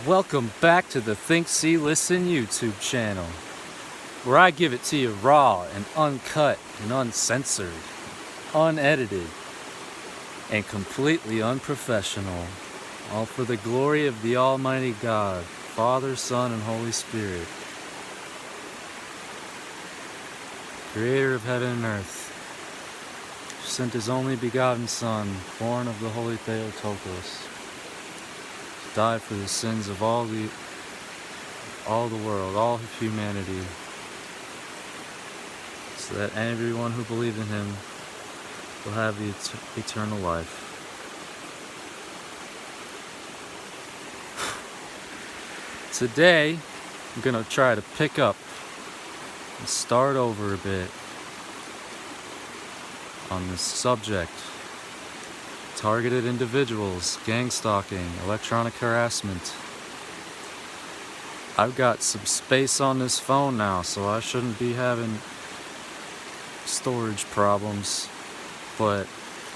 Welcome back to the Think, See, Listen YouTube channel, where I give it to you raw and uncut and uncensored, unedited, and completely unprofessional, all for the glory of the Almighty God, Father, Son, and Holy Spirit, Creator of heaven and earth, who sent His only begotten Son, born of the Holy Theotokos, die for the sins of all the world, all of humanity, so that everyone who believes in Him will have the eternal life. Today, I'm going to try to pick up and start over a bit on this subject. Targeted individuals, gang stalking, electronic harassment. I've got some space on this phone now, so I shouldn't be having storage problems, but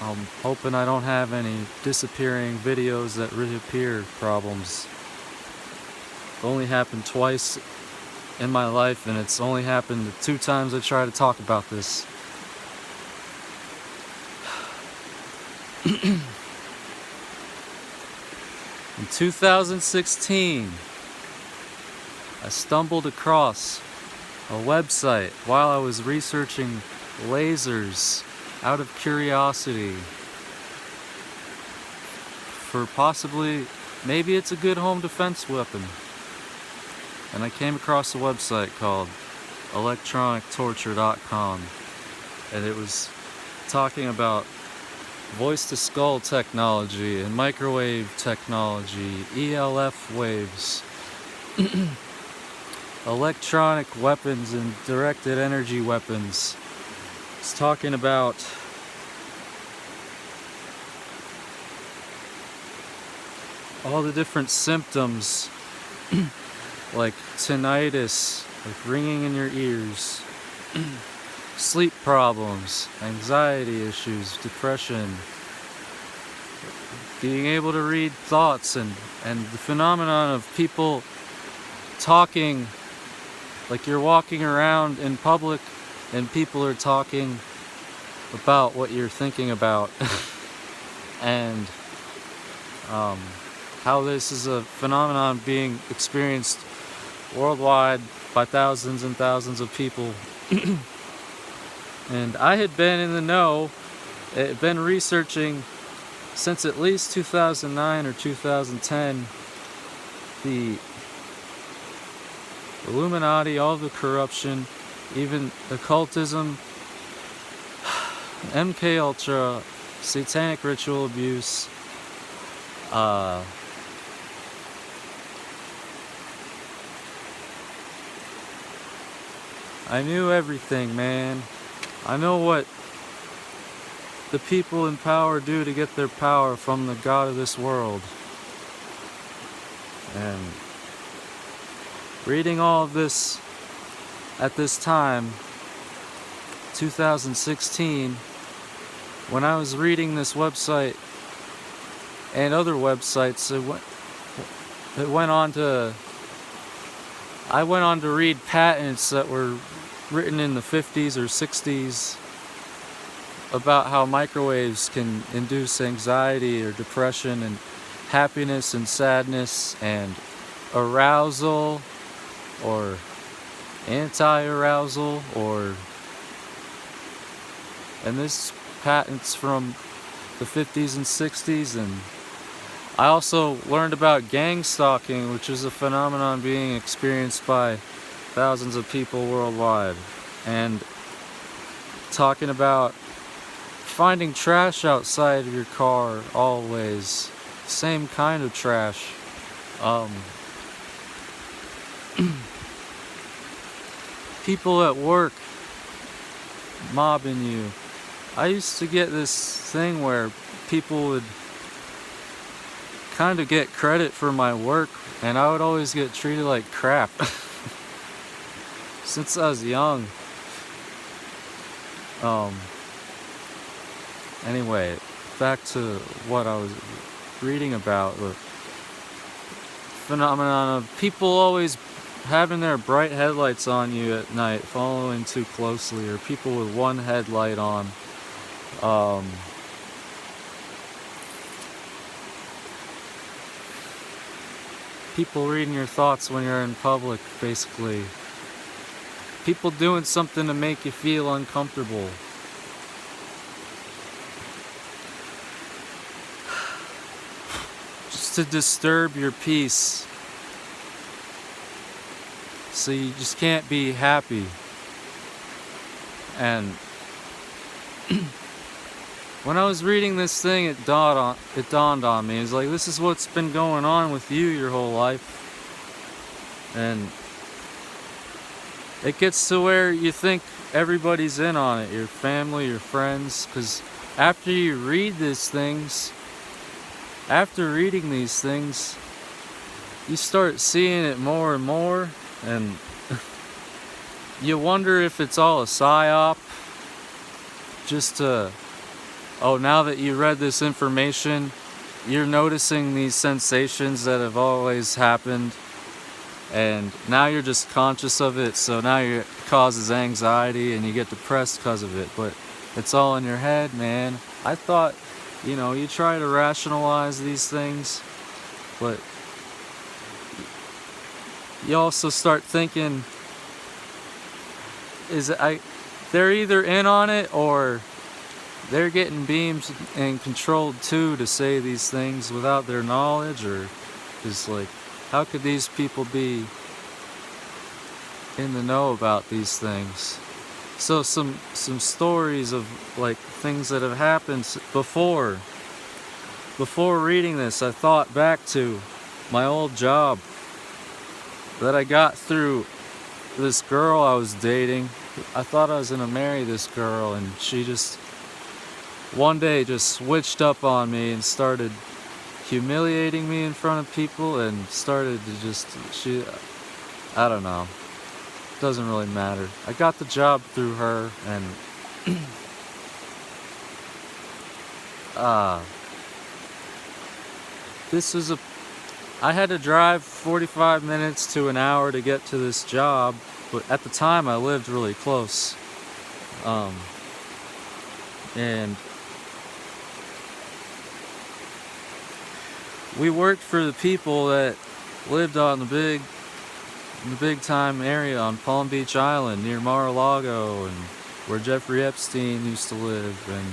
I'm hoping I don't have any disappearing videos that reappear problems. It only happened twice in my life, and it's only happened the 2 times I try to talk about this. In 2016, I stumbled across a website while I was researching lasers out of curiosity for maybe it's a good home defense weapon. And I came across a website called electronictorture.com, and it was talking about voice-to-skull technology and microwave technology, ELF waves, electronic weapons and directed energy weapons. It's talking about all the different symptoms like tinnitus, like ringing in your ears, sleep problems, anxiety issues, depression, being able to read thoughts, and the phenomenon of people talking like you're walking around in public and people are talking about what you're thinking about and how this is a phenomenon being experienced worldwide by thousands and thousands of people. And I had been in the know, been researching since at least 2009 or 2010, the Illuminati, all the corruption, even occultism, MK Ultra, satanic ritual abuse, I knew everything, man. I know what the people in power do to get their power from the God of this world. And reading all of this at this time, 2016, when I was reading this website and other websites, I went on to read patents that were written in the 50s or 60s about how microwaves can induce anxiety or depression and happiness and sadness and arousal or anti-arousal, and this patent's from the 50s and 60s. And I also learned about gang stalking, which is a phenomenon being experienced by thousands of people worldwide, and talking about finding trash outside of your car always, same kind of trash. People at work mobbing you. I used to get this thing where people would kind of get credit for my work, and I would always get treated like crap. Since I was young. Anyway, back to what I was reading about. The phenomenon of people always having their bright headlights on you at night, following too closely, or people with one headlight on. People reading your thoughts when you're in public, basically. People doing something to make you feel uncomfortable. Just to disturb your peace. So you just can't be happy. And when I was reading this thing, it dawned on me. It's like, this is what's been going on with you your whole life. And it gets to where you think everybody's in on it, your family, your friends, because after you read these things, after reading these things, you start seeing it more and more, and you wonder if it's all a psyop, just to, oh, now that you read this information, you're noticing these sensations that have always happened, and now you're just conscious of it, so now it causes anxiety and you get depressed because of it, but it's all in your head, man. I thought, you try to rationalize these things, but you also start thinking, they're either in on it or they're getting beamed and controlled too to say these things without their knowledge, or just like, how could these people be in the know about these things? So some stories of like things that have happened before reading this, I thought back to my old job that I got through this girl I was dating. I thought I was gonna marry this girl, and she just one day just switched up on me and started humiliating me in front of people, and started to I don't know. Doesn't really matter. I got the job through her, and I had to drive 45 minutes to an hour to get to this job, but at the time I lived really close. And we worked for the people that lived on the big time area on Palm Beach Island near Mar-a-Lago, and where Jeffrey Epstein used to live, and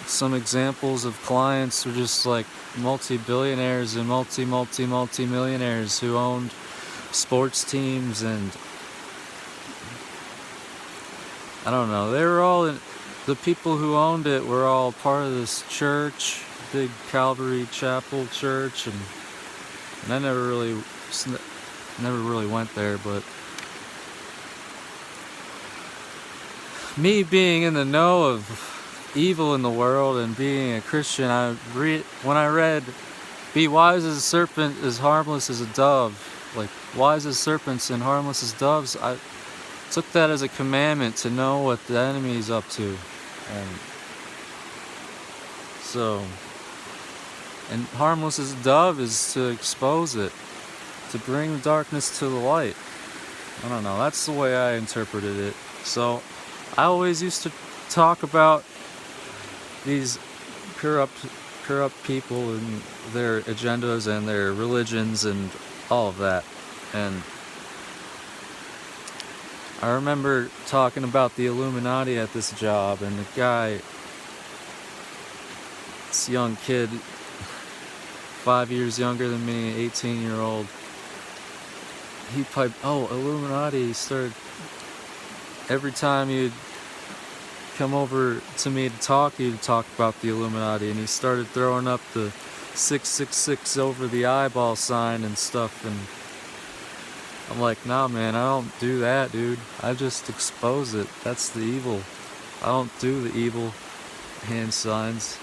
some examples of clients were just like multi-billionaires and multi-millionaires who owned sports teams, and I don't know, they were all the people who owned it were all part of this church, big Calvary Chapel church, and I never really went there, but me being in the know of evil in the world and being a Christian, when I read, "Be wise as a serpent, as harmless as a dove," like wise as serpents and harmless as doves, I took that as a commandment to know what the enemy is up to, and harmless as a dove is to expose it, to bring the darkness to the light. I don't know, that's the way I interpreted it. So I always used to talk about these corrupt people and their agendas and their religions and all of that. And I remember talking about the Illuminati at this job, and the guy, this young kid, 5 years younger than me, 18-year-old, he piped, "Oh, Illuminati," he started, every time he'd come over to me to talk, he'd talk about the Illuminati, and he started throwing up the 666 over the eyeball sign and stuff, and I'm like, nah, man, I don't do that, dude. I just expose it. That's the evil. I don't do the evil hand signs.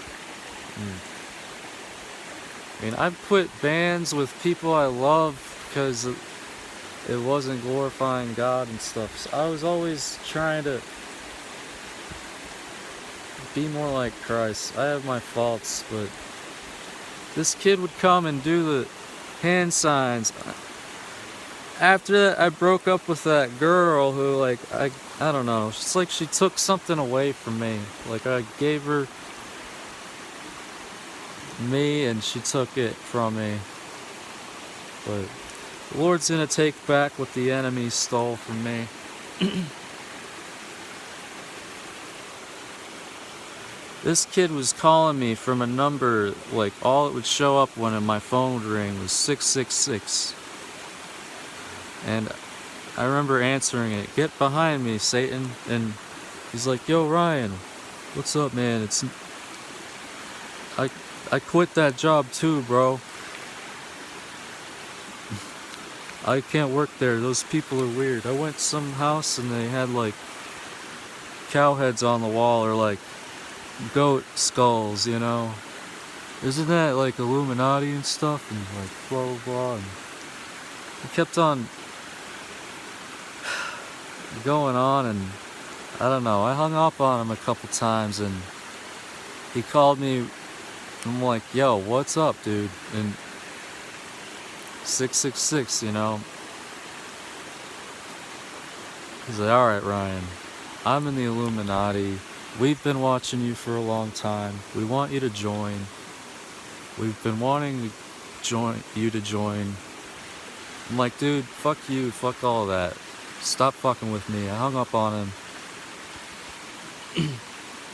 I mean, I've quit bands with people I love because it wasn't glorifying God and stuff. So I was always trying to be more like Christ. I have my faults, but this kid would come and do the hand signs. After that, I broke up with that girl who, like, I don't know, it's like she took something away from me. Like, I gave her me and she took it from me. But the Lord's gonna take back what the enemy stole from me. This kid was calling me from a number, like, all it would show up when my phone would ring was 666. And I remember answering it, "Get behind me, Satan." And he's like, "Yo, Ryan, what's up, man? I quit that job too, bro. I can't work there. Those people are weird. I went to some house and they had like cow heads on the wall, or like goat skulls, you know. Isn't that like Illuminati and stuff?" And like blah blah blah. And he kept on going on, and I don't know, I hung up on him a couple times, and he called me. I'm like, "Yo, what's up, dude?" And 666, you know. He's like, "All right, Ryan, I'm in the Illuminati. We've been watching you for a long time. We want you to join. We've been wanting you to join." I'm like, "Dude, fuck you, fuck all that. Stop fucking with me." I hung up on him.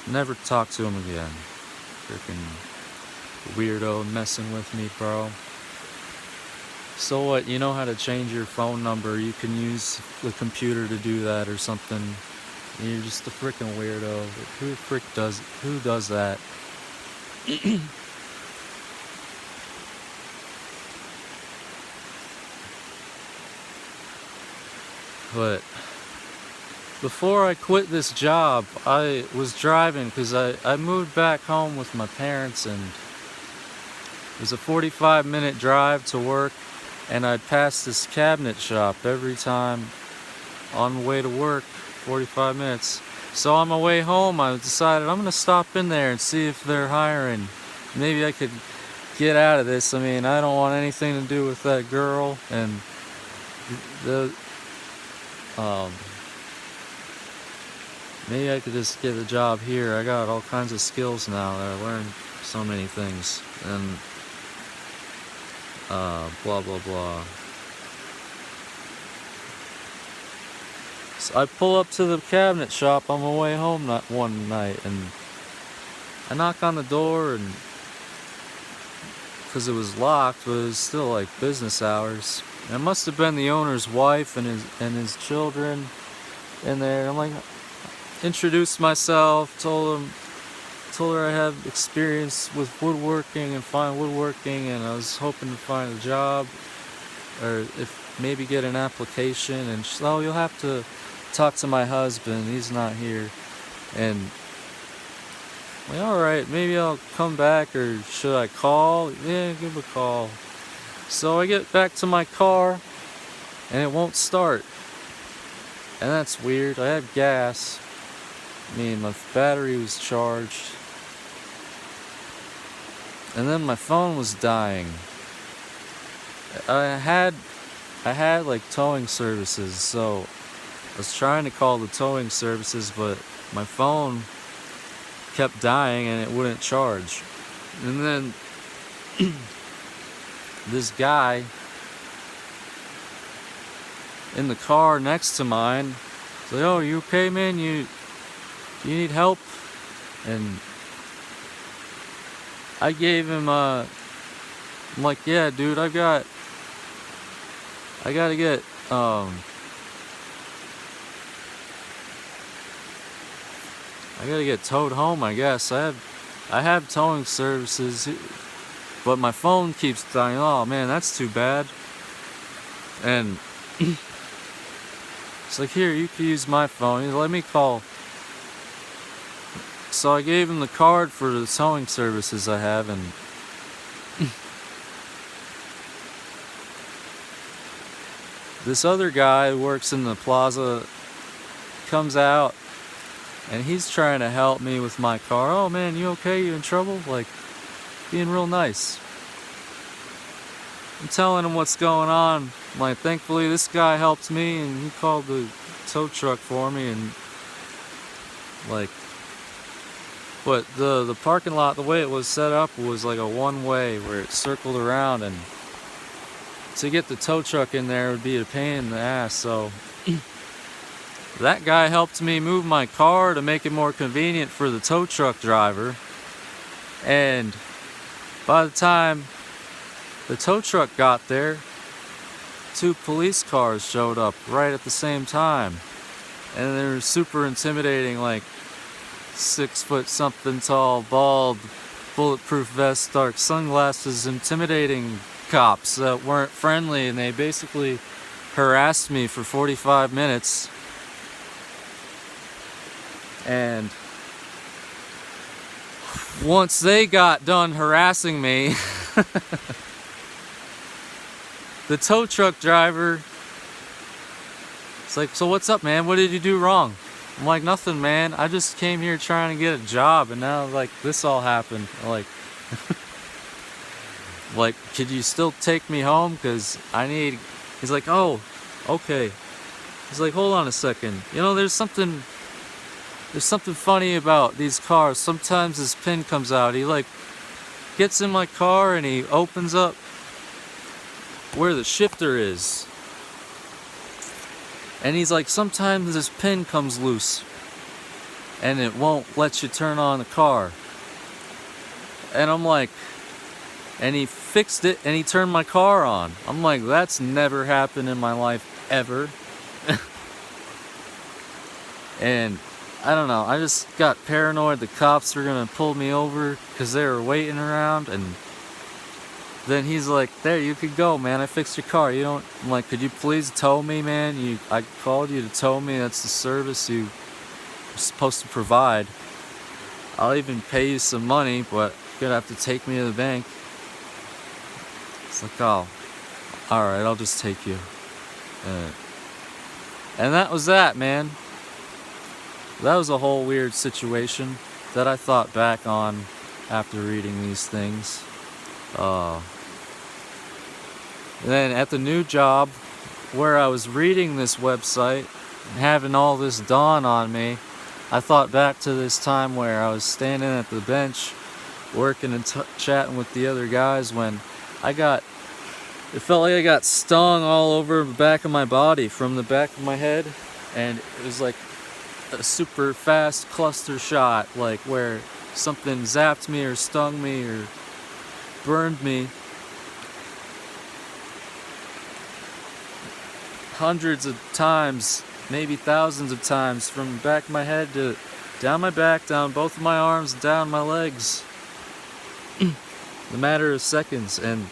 Never talked to him again. Freaking weirdo messing with me, bro. So what, you know how to change your phone number. You can use the computer to do that or something. You're just a freaking weirdo. Who does that? But before I quit this job, I was driving because I moved back home with my parents, and it was a 45-minute drive to work, and I'd pass this cabinet shop every time on the way to work, 45 minutes. So on my way home, I decided I'm going to stop in there and see if they're hiring. Maybe I could get out of this. I mean, I don't want anything to do with that girl, and maybe I could just get a job here. I got all kinds of skills now that I learned so many things, and blah blah blah. So I pull up to the cabinet shop on my way home one night, and I knock on the door, and because it was locked, but it was still like business hours. And it must have been the owner's wife and his children in there. I'm like, introduced myself, told her I had experience with woodworking and fine woodworking, and I was hoping to find a job, or if maybe get an application. And she's, "Oh, you'll have to talk to my husband, he's not here." And I'm like, "All right, maybe I'll come back, or should I call?" "Yeah, give a call." So I get back to my car, and it won't start. And that's weird. I have gas. I mean, my battery was charged. And then my phone was dying. I had like towing services, so I was trying to call the towing services, but my phone kept dying and it wouldn't charge. And then this guy in the car next to mine was like, "Oh, you okay, man? You need help?" And I gave him I'm like, "Yeah, dude, I gotta get towed home, I guess. I have towing services, but my phone keeps dying." "Oh man, that's too bad." And it's like, "Here, you can use my phone. He's like, let me call." So I gave him the card for the towing services I have, and this other guy who works in the plaza comes out, and he's trying to help me with my car. "Oh man, you okay? You in trouble?" Like, being real nice. I'm telling him what's going on. Like, thankfully this guy helped me and he called the tow truck for me, and like, but the parking lot, the way it was set up was like a one-way where it circled around, and to get the tow truck in there would be a pain in the ass. So that guy helped me move my car to make it more convenient for the tow truck driver. And by the time the tow truck got there, 2 police cars showed up right at the same time. And they were super intimidating, like 6 foot something tall, bald, bulletproof vest, dark sunglasses, intimidating cops that weren't friendly, and they basically harassed me for 45 minutes. And once they got done harassing me, the tow truck driver, it's like, so what's up, man? What did you do wrong? I'm like, nothing, man. I just came here trying to get a job, and now like this all happened. Like, like, could you still take me home? Because I need. He's like, oh, okay. He's like, hold on a second. You know, there's something funny about these cars. Sometimes this pin comes out. He like gets in my car and he opens up where the shifter is. And he's like, sometimes this pin comes loose and it won't let you turn on the car. And I'm like, and he fixed it and he turned my car on. I'm like, that's never happened in my life ever. And I don't know, I just got paranoid the cops were gonna pull me over because they were waiting around. And then he's like, there, you could go, man, I fixed your car. You don't. I'm like, could you please tow me, man? I called you to tow me. That's the service you're supposed to provide. I'll even pay you some money, but you're gonna have to take me to the bank. It's like, oh, alright, I'll just take you. And that was that, man. That was a whole weird situation that I thought back on after reading these things. Then at the new job, where I was reading this website and having all this dawn on me, I thought back to this time where I was standing at the bench working and chatting with the other guys when it felt like I got stung all over the back of my body from the back of my head, and it was like a super fast cluster shot, like where something zapped me or stung me or burned me hundreds of times, maybe thousands of times, from the back of my head to down my back, down both of my arms, down my legs, in a matter of seconds. And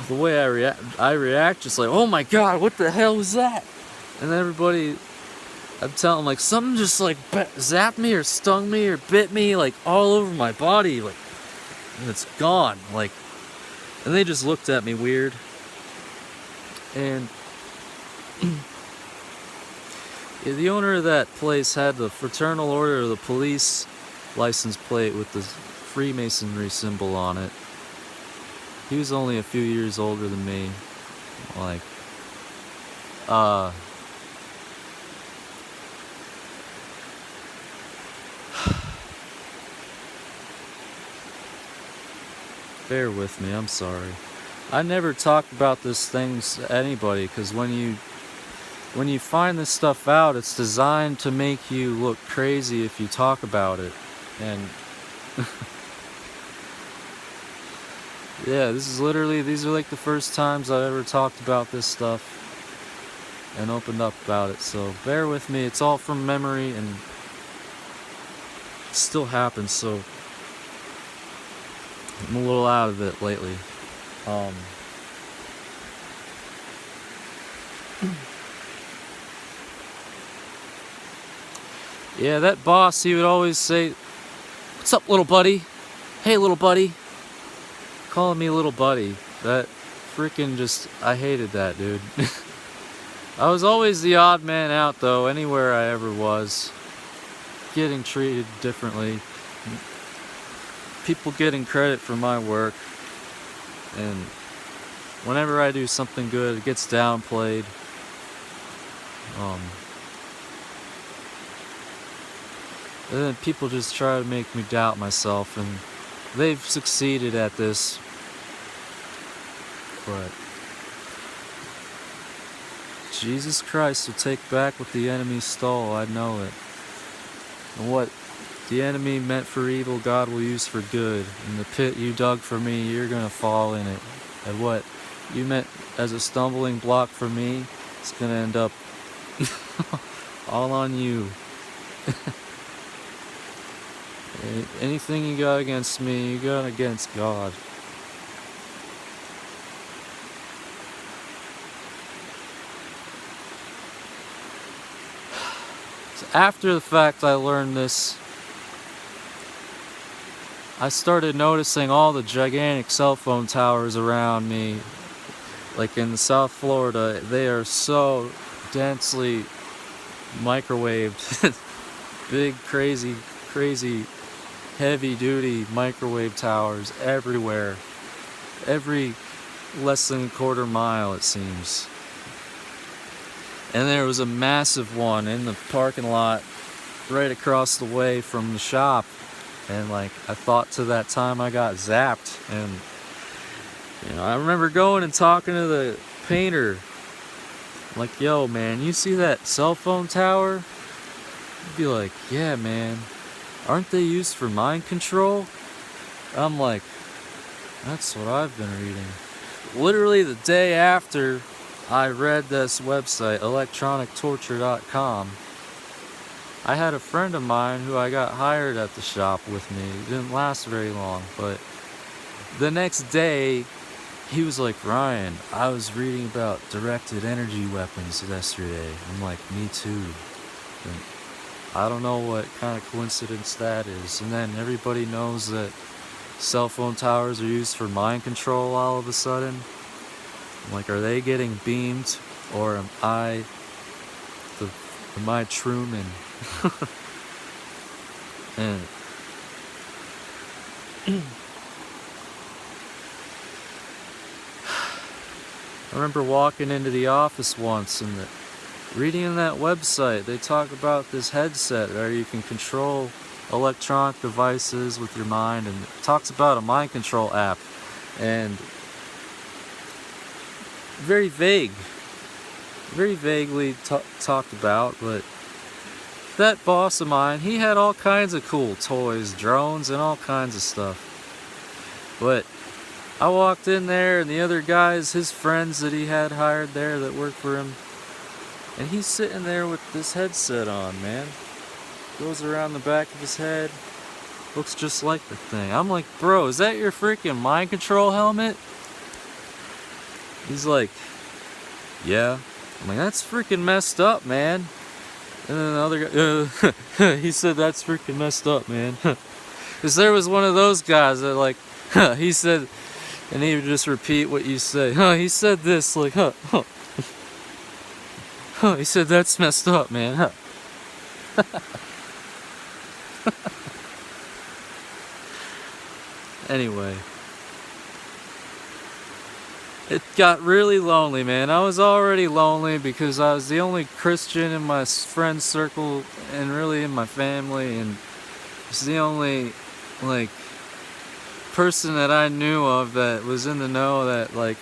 the way I react just like, oh my god, what the hell was that? And everybody, I'm telling them, like, something just like zapped me or stung me or bit me, like all over my body, like, and it's gone, like. And they just looked at me weird. And the owner of that place had the Fraternal Order of the Police license plate with the Freemasonry symbol on it. He was only a few years older than me. Like, bear with me, I'm sorry. I never talk about these things to anybody, because when you find this stuff out, it's designed to make you look crazy if you talk about it. And yeah, these are like the first times I've ever talked about this stuff and opened up about it, so bear with me. It's all from memory and it still happens, so I'm a little out of it lately. Yeah, that boss, he would always say, "What's up, little buddy? Hey, little buddy." Calling me little buddy. That freaking just, I hated that, dude. I was always the odd man out, though, anywhere I ever was. Getting treated differently. people getting credit for my work, and whenever I do something good, it gets downplayed. And then people just try to make me doubt myself, and they've succeeded at this. But Jesus Christ will take back what the enemy stole, I know it. And what the enemy meant for evil, God will use for good. And the pit you dug for me, you're gonna fall in it. And what you meant as a stumbling block for me, it's gonna end up all on you. Anything you got against me, you got against God. So after the fact I learned this, I started noticing all the gigantic cell phone towers around me. Like in South Florida, they are so densely microwaved. Big, crazy, heavy-duty microwave towers everywhere. Every less than a quarter mile, it seems. And there was a massive one in the parking lot right across the way from the shop. And like, I thought to that time I got zapped. And you know, I remember going and talking to the painter. Like, yo, man, you see that cell phone tower? He'd be like, yeah, man. Aren't they used for mind control? I'm like, that's what I've been reading. Literally the day after I read this website, electronictorture.com, I had a friend of mine who I got hired at the shop with me. It didn't last very long, but the next day, he was like, Ryan, I was reading about directed energy weapons yesterday. I'm like, me too. And I don't know what kind of coincidence that is. And then everybody knows that cell phone towers are used for mind control all of a sudden. I'm like, are they getting beamed, or am I Truman? And I remember walking into the office once and reading in that website, they talk about this headset where you can control electronic devices with your mind, and it talks about a mind control app, and very vaguely talked about, but that boss of mine, he had all kinds of cool toys, drones, and all kinds of stuff. But I walked in there, and the other guys, his friends that he had hired there that worked for him, and he's sitting there with this headset on, man. Goes around the back of his head. Looks just like the thing. I'm like, bro, is that your freaking mind control helmet? He's like, yeah. I'm like, that's freaking messed up, man. And then the other guy, he said, that's freaking messed up, man. Because there was one of those guys that like, he said, and he would just repeat what you say. He said this, like, he said, that's messed up, man. Anyway. It got really lonely, man. I was already lonely because I was the only Christian in my friend circle and really in my family, and it's the only, like, person that I knew of that was in the know that, like,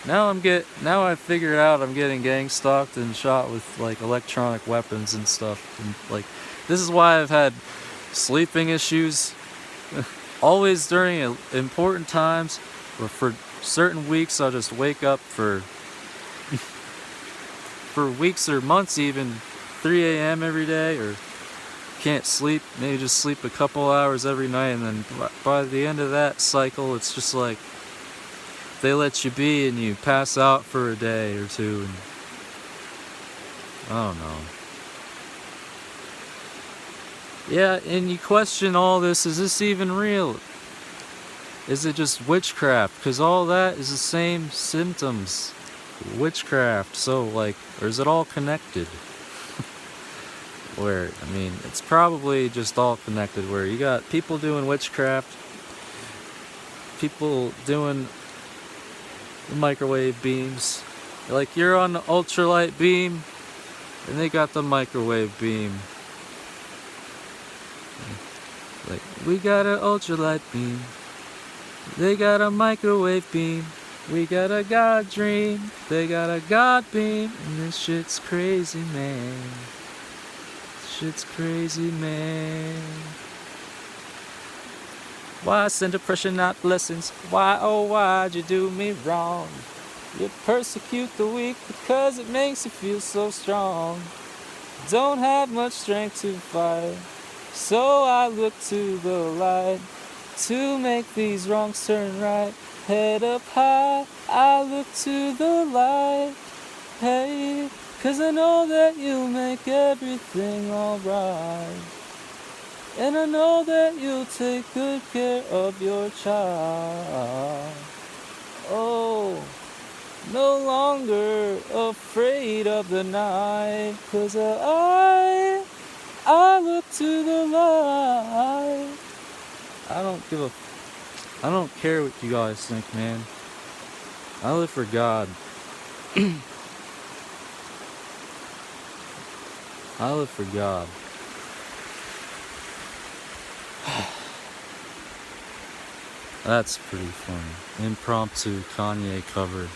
now I figured out I'm getting gang stalked and shot with, like, electronic weapons and stuff. And, like, this is why I've had sleeping issues always during important times, or for certain weeks I'll just wake up for weeks or months even 3 a.m. every day, or can't sleep, maybe just sleep a couple hours every night, and then by the end of that cycle it's just like they let you be and you pass out for a day or two, and I don't know. Yeah, and you question all this, is this even real? Is it just witchcraft? Because all that is the same symptoms. Witchcraft. So, like, or is it all connected? Where, I mean, it's probably just all connected, where you got people doing witchcraft, people doing the microwave beams. Like, you're on the ultralight beam, and they got the microwave beam. Like, we got an ultralight beam, they got a microwave beam. We got a God dream, they got a God beam. And this shit's crazy, man. This shit's crazy, man. Why send oppression, not blessings? Why, oh, why'd you do me wrong? You persecute the weak because it makes you feel so strong. Don't have much strength to fight, so I look to the light to make these wrongs turn right. Head up high, I look to the light. Hey, 'cause I know that you'll make everything alright. And I know that you'll take good care of your child. Oh, no longer afraid of the night, 'cause I look to the light. I don't care what you guys think, man. I live for God. I live for God. That's pretty funny. Impromptu Kanye cover.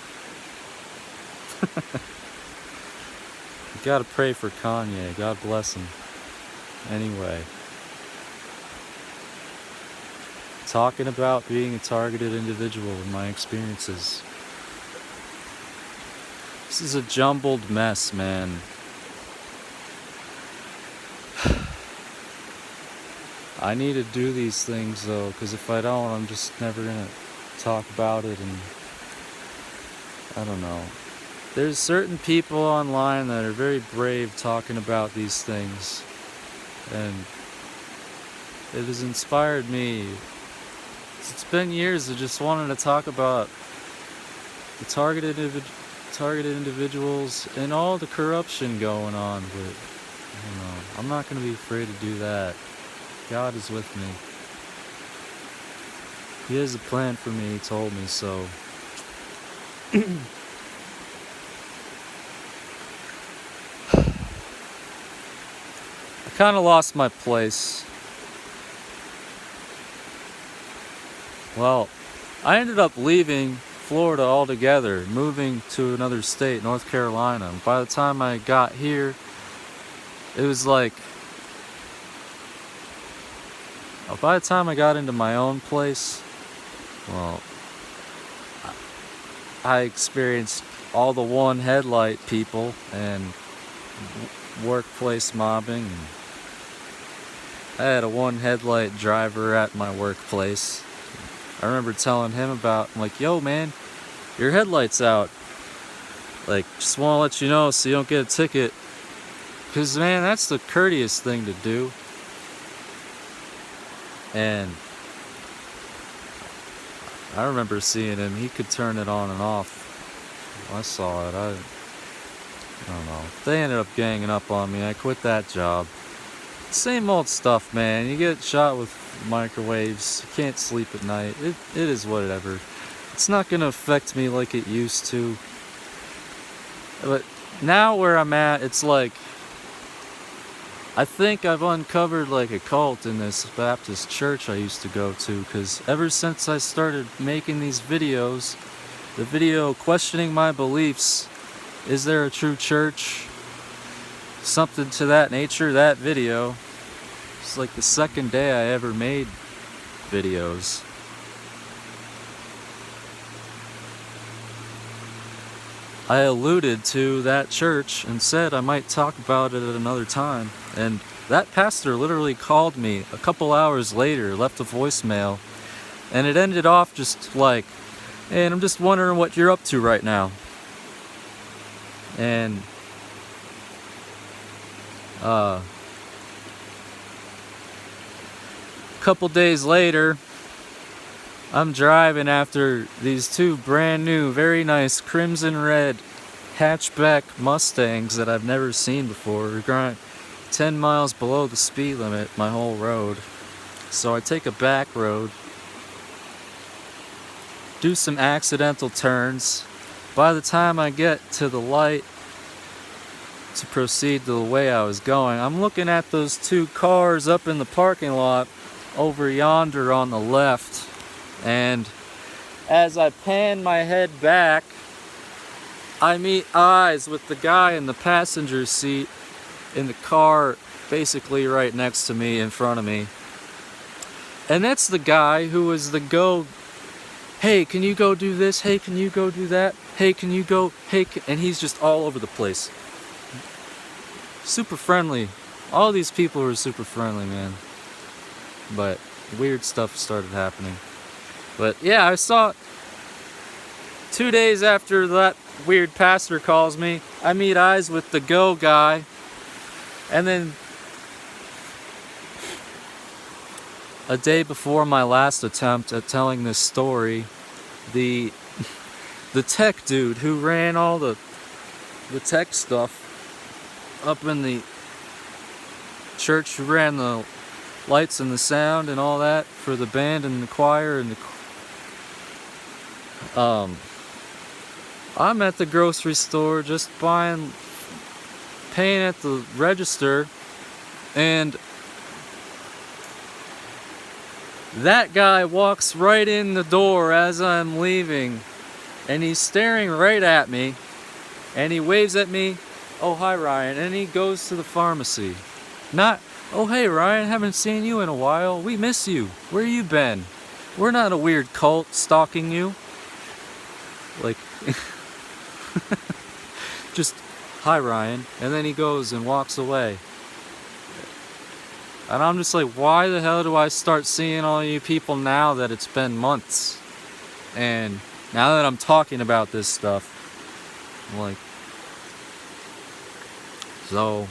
You gotta pray for Kanye. God bless him. Anyway. Talking about being a targeted individual in my experiences. This is a jumbled mess, man. I need to do these things though, because if I don't, I'm just never gonna talk about it, and I don't know. There's certain people online that are very brave talking about these things, and it has inspired me. It's been years of just wanting to talk about the targeted individuals and all the corruption going on, but you know, I'm not going to be afraid to do that. God is with me. He has a plan for me, he told me so. I kind of lost my place. Well, I ended up leaving Florida altogether, moving to another state, North Carolina. And by the time I got here, it was like, by the time I got into my own place, well, I experienced all the one headlight people and workplace mobbing. I had a one headlight driver at my workplace. I remember telling him about, I'm like, yo man, your headlight's out. Like, just want to let you know so you don't get a ticket. Because man, that's the courteous thing to do. And I remember seeing him, he could turn it on and off. I saw it, I don't know. They ended up ganging up on me, I quit that job. Same old stuff, man. You get shot with microwaves, you can't sleep at night. It is whatever. It's not gonna affect me like it used to. But now where I'm at, it's like, I think I've uncovered like a cult in this Baptist church I used to go to, because ever since I started making these videos, the video questioning my beliefs, is there a true church? Something to that nature, that video. It's like the second day I ever made videos. I alluded to that church and said I might talk about it at another time. And that pastor literally called me a couple hours later, left a voicemail, and it ended off just like, hey, I'm just wondering what you're up to right now. And a couple days later, I'm driving after these two brand new, very nice crimson red hatchback Mustangs that I've never seen before. We're going 10 miles below the speed limit, my whole road. So I take a back road. do some accidental turns. By the time I get to the light to proceed the way I was going, I'm looking at those two cars up in the parking lot over yonder on the left, and as I pan my head back, I meet eyes with the guy in the passenger seat in the car basically right next to me, in front of me. And that's the guy who was the hey, can you go do this? Hey, can you go do that? Hey, can you go? Hey, and he's just all over the place. Super friendly. All these people were super friendly, man. But weird stuff started happening. But yeah, I saw 2 days after that weird pastor calls me, I meet eyes with the guy. And then a day before my last attempt at telling this story, the tech dude who ran all the tech stuff up in the church, who ran the lights and the sound and all that for the band and the choir and I'm at the grocery store just paying at the register, and that guy walks right in the door as I'm leaving, and he's staring right at me, and he waves at me, "Oh, hi Ryan," and he goes to the pharmacy. Not, "Oh, hey Ryan, haven't seen you in a while, we miss you, where you been? We're not a weird cult stalking you." Like, just, "Hi Ryan," and then he goes and walks away. And I'm just like, why the hell do I start seeing all you people now that it's been months? And now that I'm talking about this stuff, I'm like, so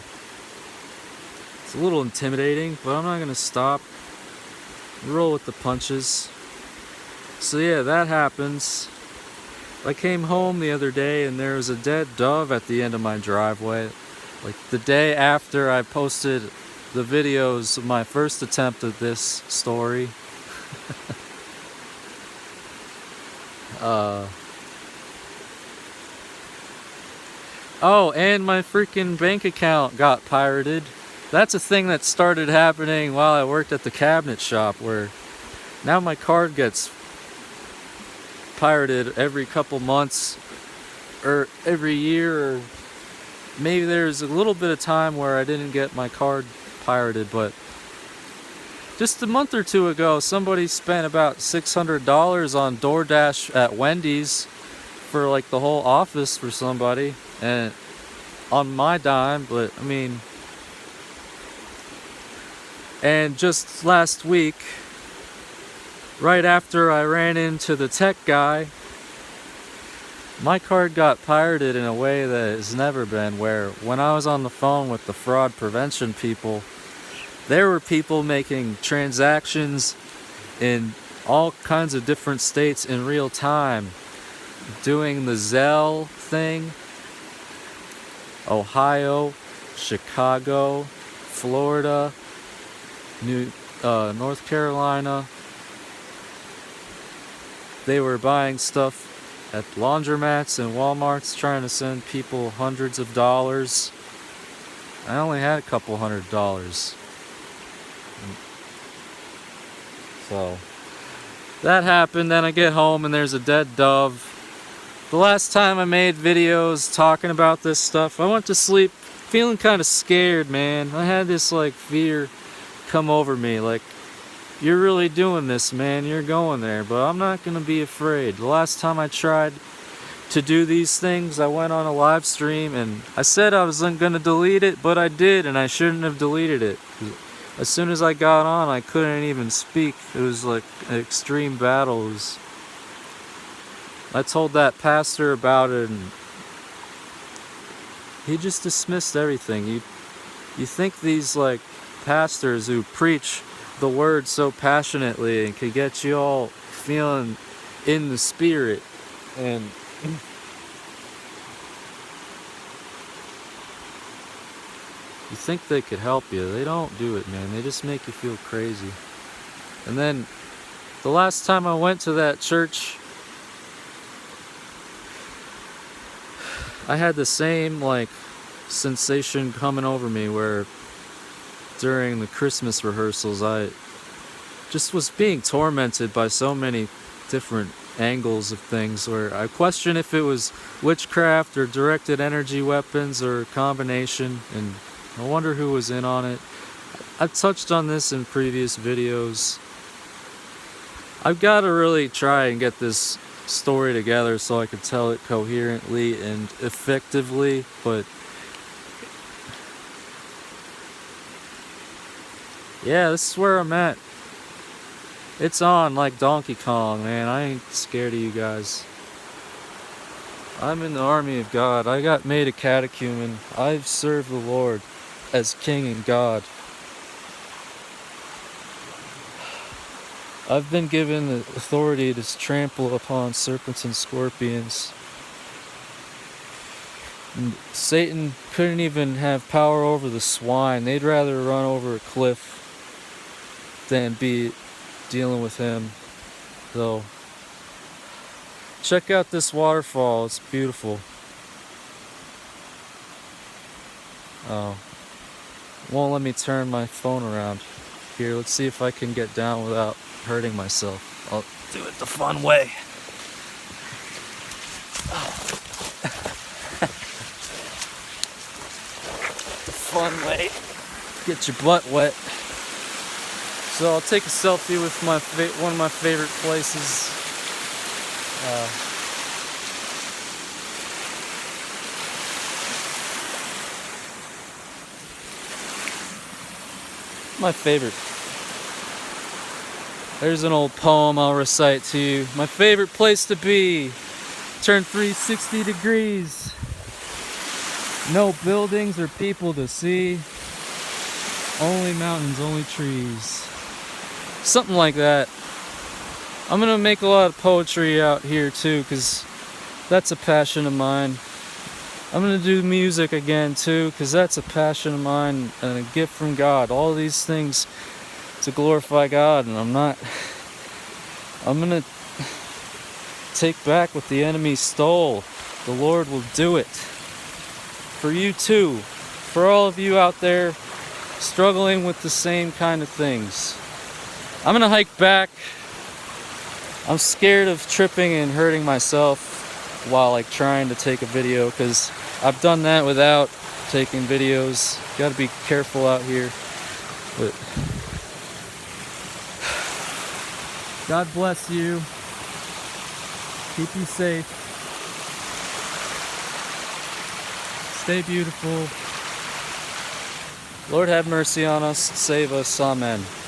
it's a little intimidating, but I'm not gonna stop. Roll with the punches. So yeah, that happens. I came home the other day and there was a dead dove at the end of my driveway. Like the day after I posted the videos of my first attempt at this story. Oh, and my freaking bank account got pirated. That's a thing that started happening while I worked at the cabinet shop, where now my card gets pirated every couple months or every year, or maybe there's a little bit of time where I didn't get my card pirated, but just a month or two ago somebody spent about $600 on DoorDash at Wendy's for like the whole office for somebody, and on my dime. But I mean, and just last week, right after I ran into the tech guy, my card got pirated in a way that has never been, where when I was on the phone with the fraud prevention people, there were people making transactions in all kinds of different states in real time, doing the Zelle thing. Ohio, Chicago, Florida, North Carolina. They were buying stuff at laundromats and Walmarts, trying to send people hundreds of dollars. I only had a couple $100. So that happened. Then I get home and there's a dead dove. The last time I made videos talking about this stuff, I went to sleep feeling kind of scared, man. I had this like fear come over me, like, you're really doing this, man, you're going there, but I'm not gonna be afraid. The last time I tried to do these things, I went on a live stream and I said I wasn't gonna delete it, but I did, and I shouldn't have deleted it. As soon as I got on, I couldn't even speak. It was like an extreme battle. I told that pastor about it and he just dismissed everything. You think these like pastors who preach the word so passionately and could get you all feeling in the spirit, and you think they could help you. They don't do it, man. They just make you feel crazy. And then the last time I went to that church I had the same like sensation coming over me where during the Christmas rehearsals I just was being tormented by so many different angles of things where I question if it was witchcraft or directed energy weapons or a combination, and I wonder who was in on it. I've touched on this in previous videos. I've got to really try and get this story together so I can tell it coherently and effectively, but yeah, this is where I'm at. It's on like Donkey Kong, man. I ain't scared of you guys. I'm in the army of God. I got made a catechumen. I've served the Lord as King and God. I've been given the authority to trample upon serpents and scorpions. And Satan couldn't even have power over the swine. They'd rather run over a cliff than be dealing with him. So check out this waterfall. It's beautiful. Oh, won't let me turn my phone around. Here, let's see if I can get down without hurting myself. I'll do it the fun way. The fun way. Get your butt wet. So I'll take a selfie with one of my favorite places. My favorite. There's an old poem I'll recite to you. My favorite place to be. Turn 360 degrees. No buildings or people to see. Only mountains, only trees. Something like that. I'm gonna make a lot of poetry out here too, because that's a passion of mine. I'm gonna do music again too, because that's a passion of mine and a gift from God. All these things to glorify God, and I'm gonna take back what the enemy stole. The Lord will do it. For you too. For all of you out there struggling with the same kind of things. I'm gonna hike back. I'm scared of tripping and hurting myself while like trying to take a video, because I've done that without taking videos. Gotta be careful out here. But God bless you. Keep you safe. Stay beautiful. Lord have mercy on us. Save us. Amen.